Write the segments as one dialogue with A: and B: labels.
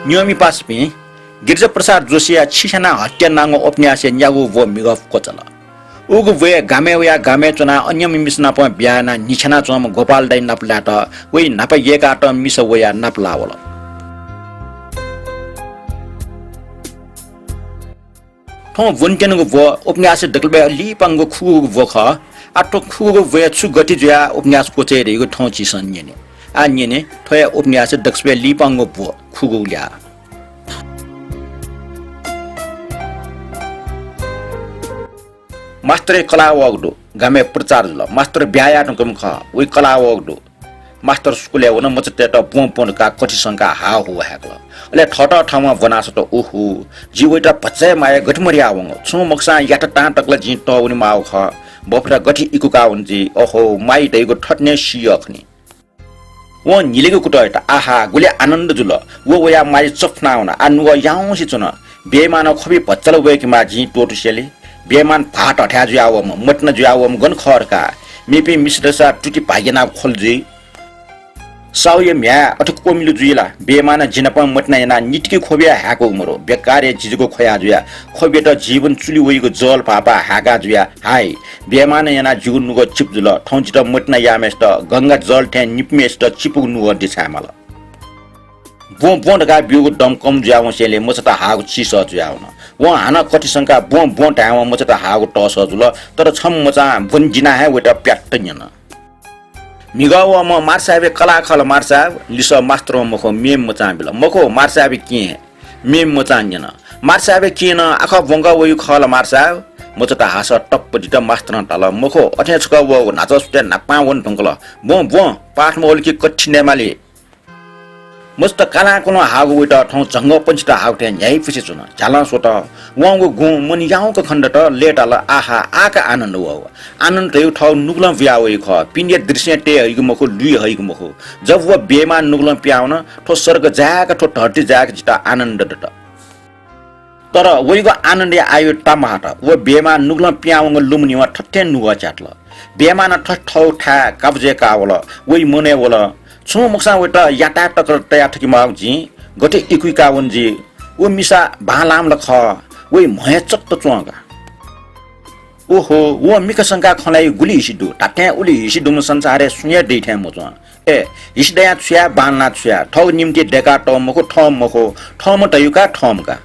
A: नियमी पासपी गिरिजा प्रसाद जोशी छिसना हत्या नांगो उपन्यास न्यागु वो मिगफ कोचला उगु वे गामे या गामे चुना अन्य मिसना प ब्याना निछना चम गोपाल दाइ नपलाट वे नप येकाट मिस वया नपलावल ठो वन्टेनको व उपन्यास दकलबे लिपांगो खुगु व ख आटो खुगु वे छु गति ज्या उपन्यास कोचे रेगु ठो चिसन नेने आ नेने थया उपन्यास दक्सबे लिपांगो व खुगु ल्या मास्टर कला वगडो गामे प्रचार ल मास्टर ब्याया नकम ख वे कला वगडो मास्टर स्कुल वन मचते त पों पों का कति संका हा हो हाकल अले ठट ठाउमा बनास त ओहो जीवैटा पच्चै माया गठमरिया वङ छु मक्सा याट टा टक्ला जि त उनी माउ ख बफरा गठी इकुका उन्जी ओहो माइ दैगो ठट्ने सियखनी वो निलेगो कुटैटा आहा गुले आनन्द जुल वो वया माइ चफनाउना आनुग याउसी चुन बेमान खबी पच्चल वेकी मा जि टोटुसेले बेमान फाट हट्या जुयावम मटन जुयावम गन खरका मेपी मिसदसा टुटी पागेना खोलजी साउय म्या अठक कोमिलु जुइला बेमान जिनप मटना याना निटके खोबिया हाको उमरो बेकारे जिजको खया जुया खोबेट जीवन चुली वइको जल पापा हागा जुया हाय बेमान याना जुगु नुगो चिपजुल ठौंचिट मटना यामेस्ट गंगा जल ठ्या निपमेस्ट चिपुग नुगो दिछामल बों बों ढका बिउको दम कम जुयाव सेले मचता हागु चिस जुयाउन व हाना कति संका बों बों टाव मचता हागु टस जुल तर छम मचा बन जिना है वेटा प्याट्ट न्यन मिगाव म मार्साबे कला खल मार्साब लिस मास्टर मखो मेम मचा बिल मखो मार्साबे के मेम मचा न्यन मार्साबे के न आख बंगा वयु खल मार्साब मचता हास टप्प दिट मास्टर तल मखो अठे छक व नाच सुटे नापा वन ढंगल बों बों पाठ म ओलकी कठिने माले मस्त काला कोनो हागु वेट ठौ जंग पंचित हागटे न्याय फिसे चुन झाला सोट वंगो गु मन याउको खण्डट लेटाल आहा आका आनन्द व आनन्द रे ठौ नुगल व्यावे ख पिन्य दृश्य टे हइगु मखो लुइ हइगु मखो जब व बेमा नुगल प्याउन ठो स्वर्ग जाका ठो धरती जाका जिता आनन्द दट तर वइगो आनन्द आयो टमाट व बेमा नुगल प्याउङ लुमनिवा ठट्टे नुग चाटल बेमा न ठठौ ठा कब्जे कावल वइ मने वल छु मुक्सा वेटा याटा टकर तया ठकी माउजी गटे इकुइका वनजी ओ मिसा भालाम लख वइ महे चक्त चुङगा ओहो वो मिका संका खलाई गुली हिसिदु टाटे उली हिसिदु संसारे सुया दैठ्या मच ए हिसदया छ्या बानना छ्या ठौ निम्ति डेका टमको ठम मखो ठम तयुका ठमका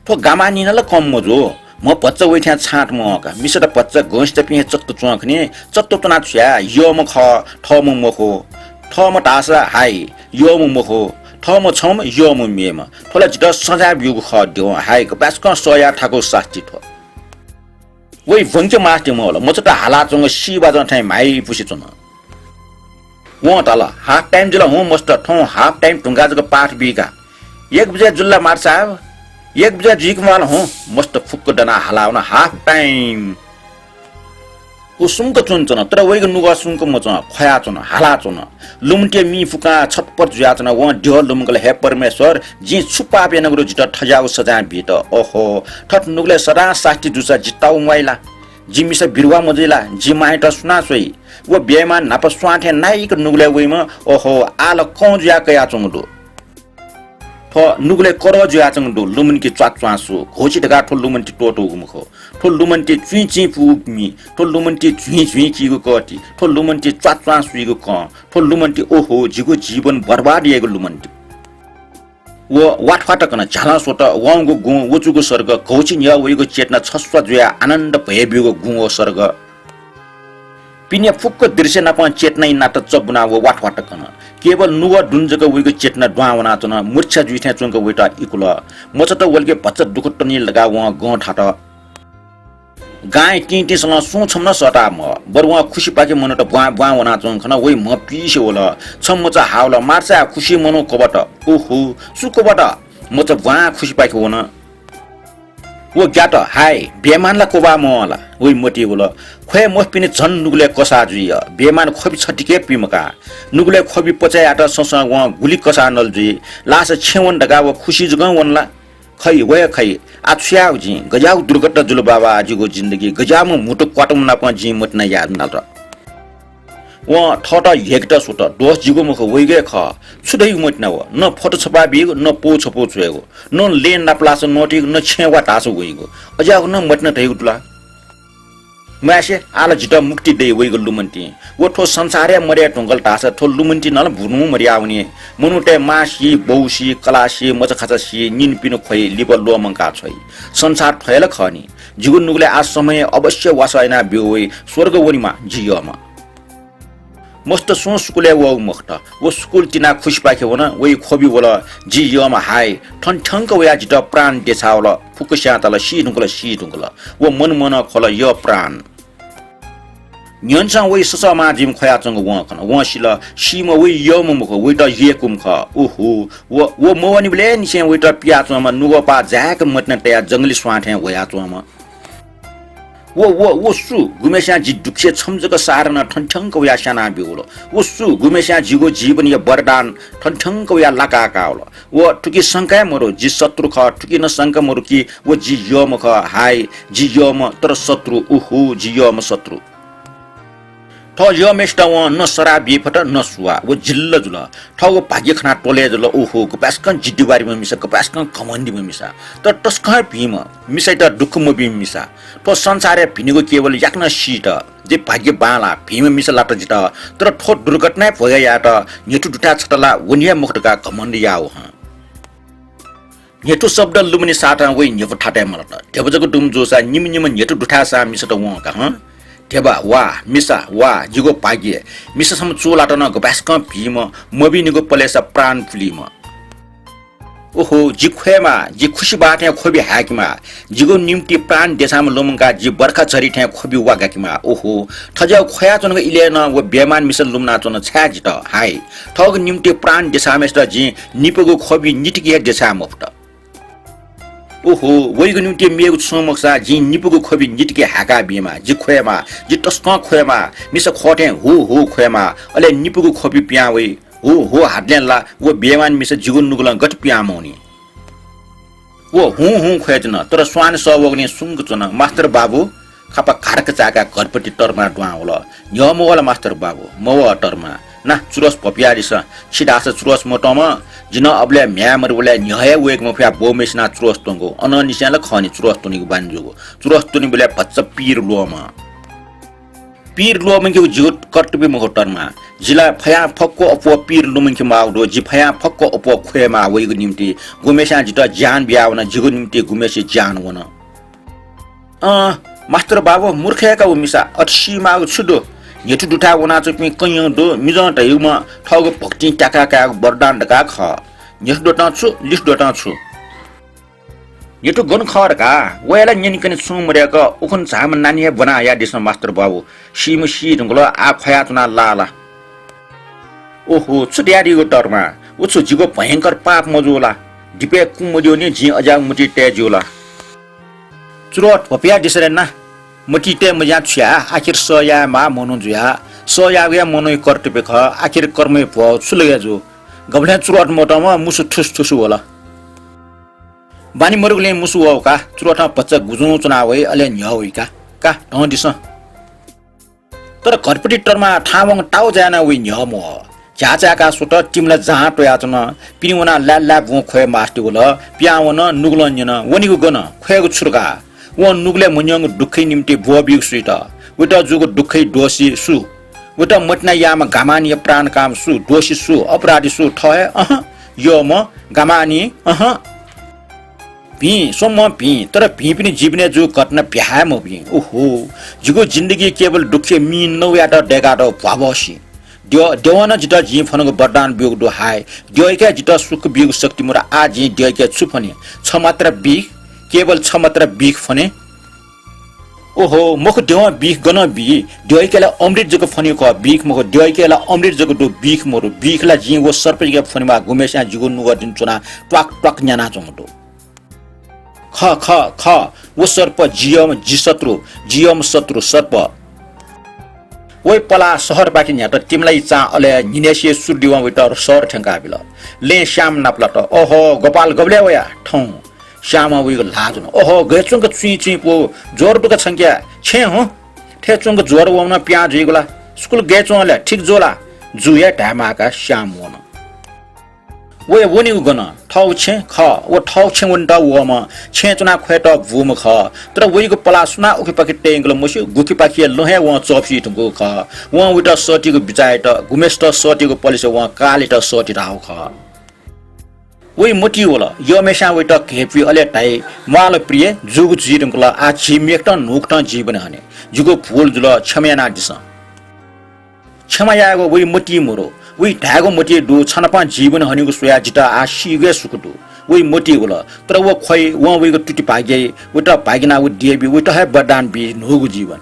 A: ठो गामा निनल कम मजो म पच्च वइठ्या छाट मका मिसट पच्च गोष्ट पिहे चक्त चुङखनी चक्त तना छ्या यो म ख ठम मखो ठम टासा हाई यो म मखो ठम छम यो म मेम ठोला जित सजा बिउ ख दिउ हाई क बास्क सया ठाको सास्ति ठो वइ वंके मास्ति मल मचट हाला चंग सिबा जठै माइ पुसि चुन व तल हाफ टाइम जुल हो मस्त ठौ हाफ टाइम टुंगा जक पाठ बिका 1 बजे जुल्ला मार साहब 1 बजे जिकमाल हो मस्त फुक्क डना हलाउन हाफ टाइम उसुमको चुनचन तर वइको नुगा सुनको मच खया चुन हाला चुन लुमटे मी फुका छटपट जुया चुन व ढ्यो लुमगले हे परमेश्वर जी छुपा बेनगरो जित ठजाउ सजा बित ओहो ठट नुगले सदा सास्ति जुसा जिताउ मैला जिमिस बिरुवा मजिला जिमाइट सुना सोई व बेमान नाप स्वाथे नाइक नुगले वइम ओहो आल कौ जुया कया चुङदो ठो नुगले करो जुया चंगदो लुमन की च्वात च्वासु घोची ढगा ठो लुमन टी टोटो गुमखो ठो लुमन टी चुइ चुइ पुगमी ठो लुमन टी चुइ चुइ किगो कटी ठो लुमन टी च्वात च्वासुइगो क ठो लुमन टी ओहो जिगो जीवन बर्बाद येगो लुमन टी वो वाटफाट कन झाला सोट वंगो गु वचुगो सर्ग घोची न्या वइगो चेतना छस्वा जुया आनन्द भएबिगो गुङो सर्ग पिन्या फुक्क दृश्य नपा चेतनै नाट चबुना वो वाटवाट कन केवल नुवा दुन्जको वइको चेतना द्वावना चन मूर्छा जुइठ्या चुङको वइटा इकुल मचत वलके भच्च दुख टनि लगा व ग ठाट गाय टिटी सँग सुछम न सटा म बरवा खुशी पाके मन त बुवा बुवा वना चुङ खन वइ म पिसे होल छमचा हावल मार्चा खुशी मनो कोबट ओहो सुकोबट म त बुवा खुशी पाके होन वो ग्याट हाय बेमानला कोबा मला वइ मोटी होल खोय मोपिने झन नुगले कसा जुइ बेमान खोबी छटिके पिमका नुगले खोबी पचायाट सस व गुली कसा नल जुइ लास छेवन ढगा व खुशी जुग वनला खै वय खै आछ्याउ जी गजाउ दुर्घटना जुल बाबा आजीको जिन्दगी गजाम मुटु क्वाटम न प जी मटना याद नल व ठट हेक्ट सुट दोस जिगो मुख वइगे ख छुदै मटना व न फोटो छपा बिगो न पो छपो छुएगो न लेन ना प्लास नोटिगो न छेवा टासो वइगो अजागो न मटना थैगुटला मासे आला जिटा मुक्ति दे वइगो लुमन्ती वो ठो संसारे मर्या टंगल टासा ठो लुमन्ती नल भुनु मर्या आउने मनुटे मासी बौसी कलासी मचखासी निन पिनो खोइ लिब लोमंका छै संसार ठयल खनी जिगुन नुगले आज समय अवश्य वासाइना बिउइ स्वर्ग वनिमा जियमा मस्त सो स्कुले वो मख्त वो स्कुल तिना खुश पाखे वना वइ खोबी वला जियमा हाय ठनठंक वया जिटा प्राण देछावल फुकुस्या तल सी ढुंगल वो मन मन खोल य प्राण न्यनसा वइ ससमा जिम खया चंग वखन वसिल सीम वइ यम मुख वइ त येकुम ख ओहो वो मोवनि ब्ले निसे वइ त पिया चमा नुगपा जाक मतन तया जंगली स्वाथे वया चमा वो सु गुमेशा जी दुखे छमजक सारन ठनठंक वया साना बिउलो वो सु गुमेशा जीगो जीवन या वरदान ठनठंक वया लाका काउल वो टुकी संका मरो जी शत्रु ख टुकी न संका मरो कि वो जी यम ख हाय जी यम तर शत्रु ओहो जी यम शत्रु ठो यो मेष्टा व न सरा बिफट न सुवा वो जिल्ल जुल ठो भाग्य खना टोले जुल ओहो कपास्कन जिद्दीबारी म मिसा कपास्कन कमन्दी म मिसा त टस्का भीम मिसाइ त दुख म भीम मिसा तो संसारे भिनेको केवल याक्न सीट जे भाग्य बाला भीम मिसा लाट जित तर ठो दुर्घटना भया या त नेटु दुटा छटला वनिया मुखटका कमन्दी याओ ह नेटु शब्द लुमनी साटा वइ नेको ठाटे मलत देबजको दुम जोसा निम निम नेटु दुटा सा मिसा त व का ह तेबा वा मिसा वा जिगो पागे मिसा सम चोलाट न गबास्क भीम मबिनीको पलेसा प्राण फुलीम ओहो जी खोमा जी खुशी बाटे खोबी हाकिमा जिगो निम्ति प्राण देसाम लोमंगा जी बर्खा छरी ठ्या खोबी वागाकिमा ओहो ठजा खोया चनग इले न व बेमान मिसल लुमना चन छ्या जित हाय ठग निम्ति प्राण देसामेस्ट जी निपगो खोबी निटिके देसाम मफ्ट ओहो वइगो निम्ति मेगु सोमक्सा जी निपुगु खोबी निटिके हाका बिमा जी खोयमा जी टस्क खोयमा मिस खोटे हो खोयमा अले निपुगु खोबी प्यावइ हो हाडलेला वो बेमान मिस जिगुन नुगला गट प्यामौनी वो हु खोयजन तर स्वान सवग्ने सुंग चन मास्टर बाबु खापा खारक चाका घरपट्टि टरमा डुवाउल न्यमोला मास्टर बाबु मव टरमा ना चुरस पपियारिस छिडास चुरस मोटम जिन अबले म्यामर बोले न्याय वेग मफिया बोमेसना चुरस तंगो अन निशाले खनि चुरस तनिको बान्जुगो चुरस तनि बोले भच्च पीर लोमा के जुट कटबे महोटरमा जिला फया फक्को अपो पीर लुमंके माउडो जि फया फक्को अपो खोयमा वेगो निम्ति गुमेसा जित ज्ञान ब्याउन जिगो निम्ति गुमेसे ज्ञान वन मास्टर बाबु मूर्खयाका उमिसा अटसी माउ छुडो नेटु दुटा वना चपि कयं दो मिजन तयुमा ठग भक्ति टाका का वरदान डका ख नेस दोटा छु लिस्ट दोटा छु नेटु गन खर का वेला निनिकन सुमरेका उखन झाम नानी बनाया दिस मास्टर बाबु सीम सी ढंगल आ खया चुना लाला ओहो छुट्यारी गो टरमा उछु जिगो भयंकर पाप मजुला दिपे कुमजो नि जि अजा मुटी तेजुला चुरोट पपिया दिसरे ना मटी ते मजा छ्या आखिर सया मा मनु जुया सया गे मनु कर्तव्य ख आखिर कर्म प छुलया जो गबले चुरोट मोटमा मुसु ठुस ठुसु होला बानी मरुगले मुसु हो का चुरोट बच्चा गुजु चुनावै अले न्यवै का ढ दिस तर घरपटी टरमा ठावङ टाउ जाना वे न्यमो चाचाका सुट टिमला जहाँ टोया चन पिनिवना लाला बु खोय मास्टी होला प्यावन नुगलन वनिगो गन खोयगो छुरका व नुगले मुन्यङ दुखै निम्ति बोबि सुइट उटा जुगो दुखै दोषी सु उटा मटना याम गामानी प्राण काम सु दोषी सु अपराधी सु ठय यो म गामानी पी सोम पी तर पी पनि जीवने जो घटना प्याह म पी ओहो जुगो जिन्दगी केवल दुखे मी नौयाटा डेगाडो भावसी देवाना जिता जी फनको वरदान बिग दो हाय देयका जिता सुख बिग शक्ति मुरा आ जी देयका छु फने छ मात्र बिग केवल छ मात्र बिग फने ओहो मख देवा बिग गन बि देयकाला अमृत जको फने को बिग मख देयकाला अमृत जको दो बिग मोरो बिगला जी वो सर्पजिगा फनेमा गुमेसा जिगो नुगा दिन चुना ट्वाक ट्वाक न्याना जमटो ख वो सर्प जियम शत्रु सर्प वै पला शहर बाटी न्याट तिमलाई चा अले निनेसिए सुर्दिवा विटर शहर ठंका बिल ले श्याम नापलट ओहो गोपाल गबले वया ठौ श्याम विगो लाजन ओहो गएचुंग चुई चुई पो जोर दुका संख्या छे हो ठेचुंग जोर वना प्याज जिगला स्कुल गेचोले ठीक जोला जुया ढामाका श्याम वन वे वनी गन ठौ छे ख वो ठौ छे वन द व म छे चुना ख्वेट भूम ख तर वइको पला सुना उखि पाके टेंगल मसु गुखि पाके लोहे व चोपसी ठगु ख व उट सटीको बिचाएट गुमेस्ट सटीको पलिस व कालेट सटी राउ ख वइ मोटी होला यो मेसा वइट केपी अले टाइ माल प्रिय जुगु जिरंगला आ छिमेक्ट नुक्ट जीवन हने जुगु फूल जुल छमेना दिस छमायागो वइ मोटी मोरो वइ ढागो मोटी दु छनपा जीवन हनेको सोया जिटा आ सिगे सुकुटु वइ मोटी होला तर वो खोइ व वइको टुटी पागे वइट पागिना व दिएबी वइट है बदान बि नुगु जीवन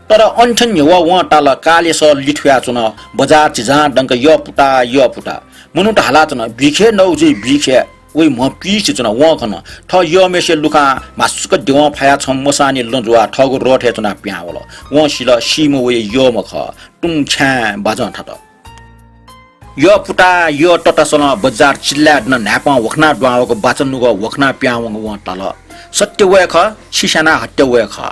A: तर अन्ठन व टाल काले स लिठ्या चुन बजार चिजा डंक यो पुटा मनु ढाला चुन बिखे नौजी बिखे वइ म पिस चुन व खन ठ यो मेसे लुखा मासुक देव फाया छम मसानी लजुवा ठगु रोठे चुना प्यावल व सिल सिम वइ यो मख टुङ छ्या बाजन ठट यो पुटा यो टटसन बजार चिल्ला न न्यापा वखना द्वावको बाचनुको वखना प्यावङ व टाल सत्य वय ख सिसाना हत्य वय ख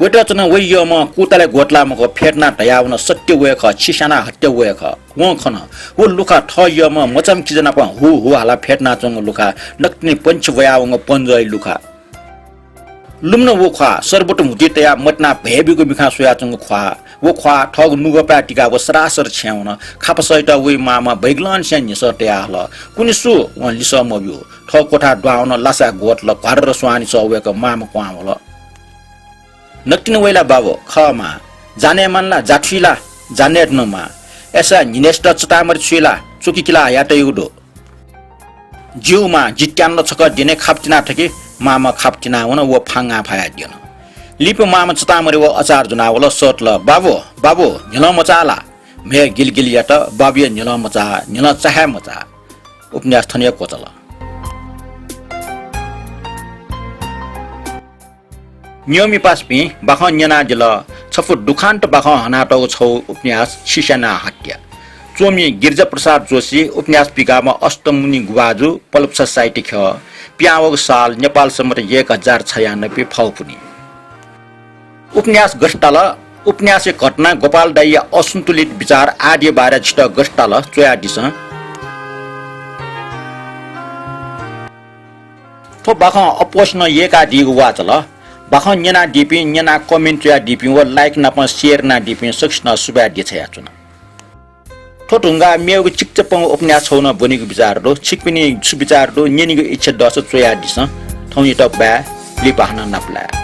A: वेट चुन वइ यो म कुतले गोटला मको फेटना ढयाउन सत्य वय ख सिसाना हत्य वय ख व खन वो लुखा ठ यो म मचम किजना प हु हाला फेटना चंग लुखा नक्नी पंच वयावङ पंजय लुखा लुम्न वो ख्वा सरबट मुटी तया मटना भेबीको बिखा सोया चंग ख्वा वो ख्वा ठग नुगपा टिका वो सरासर छ्याउन खापसैट वइ मामा बैगलन स्यान निस तया हल कुनिसु व लिस मबियो ठ कोठा द्वाउन लासा गोट ल घर र स्वानी सवेक मामा क्वावल नक्तिन वैला बाबो खमा जाने मनला जाठिला जाने नमा ऐसा निनेस्ट चतामर छुइला चुकिकिला यात युडो जिउमा जित्यान छक दिने खाप्तिना ठके मामा खाप्तिना वन वो फांगा फाया दिन लिप मामा चतामरे वो अचार जुनावल सटल बाबो निल मचाला मे गिलगिल यात बाबिय निल मचा निल चाहे मचा उपन्यास थनिय कोचल नियमी पासपी बाख न्यना दिल छफु दुखान्त बाख हनाटो छौ उपन्यास सिसाना हत्या चोमी गिरिजा प्रसाद जोशी उपन्यास पिकामा अष्टमुनि गुवाजु पल्प सोसाइटी ख प्यावक साल नेपाल सम्मत 1096 फौपुनी उपन्यास गस्टाल उपन्यास घटना गोपाल दाइया असन्तुलित विचार आदि बारे छिट गस्टाल चोया दिस थो बाख अपोस्न एका दिगु वाचल बाख न्यना डिपी न्यना कमेन्ट चोया डिपी व लाइक न प शेयर न डिपी सक्सन सुबा दिछया चुन ठोटुंगा मेगु चिकचप उपन्यास छौन बनेको विचार दो छिकपिनी सुविचार दो न्यनिको इच्छा दस चोया दिस थौनी त बा लिपाहन नपला